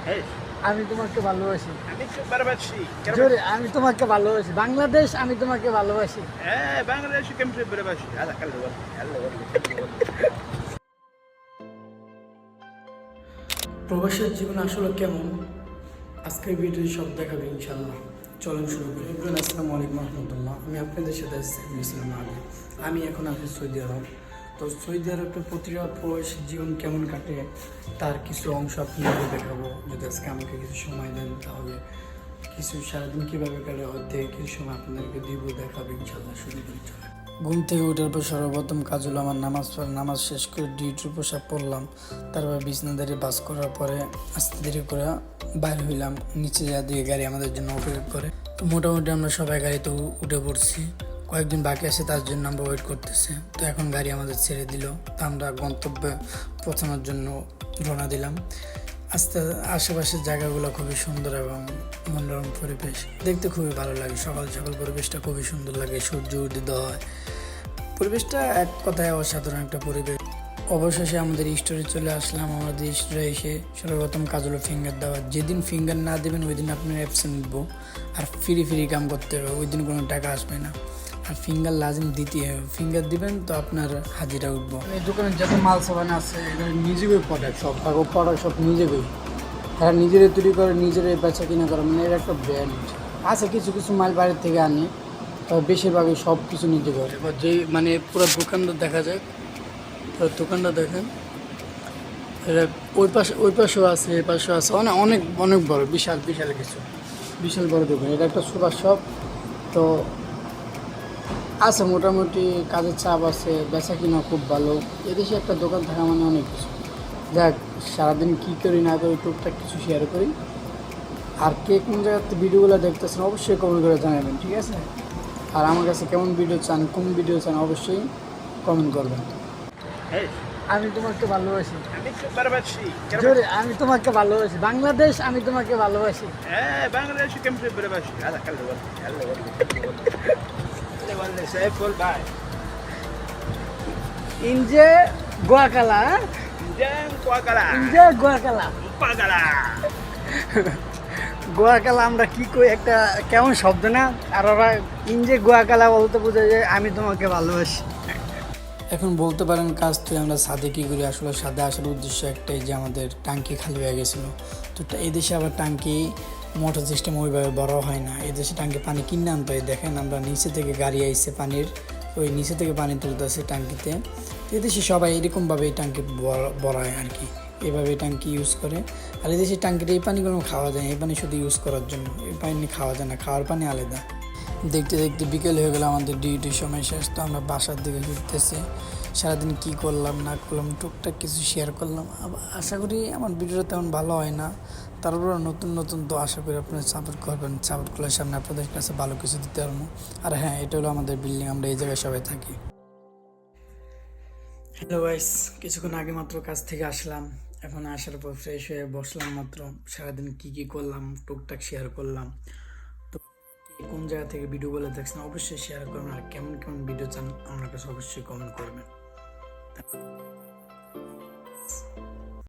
Hey, আমি তোমাকে ভালোবাসি। আমি তো ভালোবাসি। জোরে আমি তোমাকে ভালোবাসি। বাংলাদেশ আমি তোমাকে ভালোবাসি। বাংলাদেশি কেমনে ভালোবাসি? هلا خلي وري هلا وري প্রবাসের জীবন আসলে কেমন আজকের ভিডিও সব দেখাবে ইনশাল্লাহ। চলুন শুরু করি। এভরিওয়ান আসসালামু আলাইকুম রহমতুল্লাহ। আমি আপনাদের সাথে সাইফুল ইসলাম আলী। আমি এখন আছি সৌদি আরব। তো সৌদি আরবের প্রতিটা প্রবাসী জীবন কেমন কাটে তার কিছু অংশ আপনাদের দেখাবো। যদি আজকে আমাকে কিছু সময় দেন তাহলে কিছু সারাদিন কীভাবে কাটে অর্ধেক কিছু সময় আপনাদেরকে দিব দেখাবে ইনশাল্লাহ। শুরু করি চলে। ঘুম থেকে উঠার পর সর্বপ্রথম কাজ হলো আমার নামাজ শেষ করে ডিউটির পোশাক পরলাম। তারপর বিছনাদারি বাস করার পরে আস্তে ধীরে করে বাইর হইলাম। নিচে যা দিয়ে গাড়ি আমাদের জন্য অপেক্ষা করে। তো মোটামুটি আমরা সবাই গাড়িতে উঠে পড়ছি। কয়েকদিন বাকি আছে তার জন্য আমরা ওয়েট করতেছি। তো এখন গাড়ি আমাদের ছেড়ে দিল। তো আমরা গন্তব্যে পৌঁছানোর জন্য রওনা দিলাম। আশেপাশের জায়গাগুলো খুবই সুন্দর এবং মনোরম পরিবেশ, দেখতে খুবই ভালো লাগে। সকাল সকাল পরিবেশটা খুবই সুন্দর লাগে, সূর্য উদিত হয়। পরিবেশটা এক কথায় অসাধারণ একটা পরিবেশ। অবশেষে আমাদের স্টোরে চলে আসলাম। আমাদের স্টোরে এসে সর্বপ্রথম কাজ হলো ফিঙ্গার দেওয়া। যেদিন ফিঙ্গার না দেবেন ওই দিন আপনার অ্যাবসেন্ট উঠবো, আর ফ্রি কাম করতে হবে, ওই দিন কোনো টাকা আসবে না। আর ফিঙ্গার লাজিম দিতে হবে, ফিঙ্গার দিবেন তো আপনার হাজিরা উঠবো। এই দোকানে যত মাল সামান আছে এটা নিজেকে প্রোডাক্ট, সব কাগজ প্রোডাক্ট সব নিজেকেই। তারা নিজেরাই তৈরি করে, নিজেরাই বেচা কিনা করে, মানে এর একটা ব্র্যান্ড আছে। কিছু কিছু মাল বাইরের থেকে আনি, তবে বেশিরভাগই সব কিছু নিজে করে। এবার যেই মানে পুরো দোকানটা দেখা যায়, পুরো দোকানটা দেখেন, এটা ওই পাশেও আছে, এই পাশেও আছে, অনেক অনেক অনেক বড়, বিশাল বিশাল কিছু, বিশাল বড় দোকান। এটা একটা সুপার শপ। তো আছে মোটামুটি, কাজের চাপ আছে, বেচা কিনা খুব ভালো। এদেশে একটা দোকান থাকা মানে অনেক কিছু। দেখ, সারাদিন কী করি না করি টুকটাক কিছু শেয়ার করি। আর কে কোন জায়গাতে ভিডিওগুলো দেখতেছেন অবশ্যই কমেন্ট করে জানাবেন, ঠিক আছে? আর আমার কাছে কেমন ভিডিও চান, কোন ভিডিও চান অবশ্যই কমেন্ট করবেন। Hey, আমি তোমাকে ভালোবাসি। আমি তো ভালোবাসি। জোরে আমি তোমাকে ভালোবাসি। বাংলাদেশ আমি তোমাকে ভালোবাসি। বাংলাদেশি কেমনে ভালোবাসি? هلا خلي وري هلا وري خلي وري سيفول باي ইনজে গোয়াকালা, Diyan kuakala ইনজে গোয়াকালা। pagala গোয়াকালা আমরা কি কই, একটা কেমন শব্দ না? আর ওরা ইনজে গোয়াকালা বলতে বোঝা যায় আমি তোমাকে ভালোবাসি। এখন বলতে পারেন কাজ তো আমরা সাদে কী করি। আসলে সাদে আসার উদ্দেশ্য একটাই যে আমাদের ট্যাঙ্কি খালি হয়ে গেছিলো। তো এই দেশে আবার ট্যাঙ্কি মোটর সিস্টেম ওইভাবে বড় হয় না। এই দেশে ট্যাঙ্কি পানি কিনে আনতে হয়। দেখেন আমরা নিচে থেকে গাড়ি আইসে পানির, ওই নিচে থেকে পানি তুলতেছে ট্যাঙ্কিতে। তো এদেশে সবাই এরকমভাবে এই ট্যাঙ্কি বড়ায় আর কি, এইভাবে ট্যাঙ্কি ইউজ করে। আর এই দেশে ট্যাঙ্কিটা এই পানিগুলো খাওয়া যায়, এই পানি শুধু ইউজ করার জন্য, এই পানি খাওয়া যায় না, খাওয়ার পানি আলাদা। দেখতে দেখতে বিকেল হয়ে গেলো, আমাদের ডিউটির সময় শেষ। তো আমরা বাসার দিকে ফিরতেছি। সারাদিন কি করলাম না করলাম টুকটাক কিছু শেয়ার করলাম। আশা করি আমার ভিডিওটা তেমন ভালো হয় না, তারপর নতুন নতুন তো আশা করি আপনারা সাপোর্ট করবেন। সাপোর্ট করলে সামনে আপনাদের কাছে ভালো কিছু দিতে পারবো। আর হ্যাঁ, এটা হলো আমাদের বিল্ডিং, আমরা এই জায়গায় সবাই থাকি। হ্যালো গাইস, কিছুক্ষণ আগে মাত্র কাজ থেকে আসলাম। এখন আসার পর ফ্রেশ হয়ে বসলাম মাত্র। সারাদিন কি করলাম টুকটাক শেয়ার করলাম। তো কোন জায়গা থেকে ভিডিওগুলো দেখছেন অবশ্যই শেয়ার করবেন। আর কেমন কেমন ভিডিও চান আমার কাছে অবশ্যই কমেন্ট করবেন।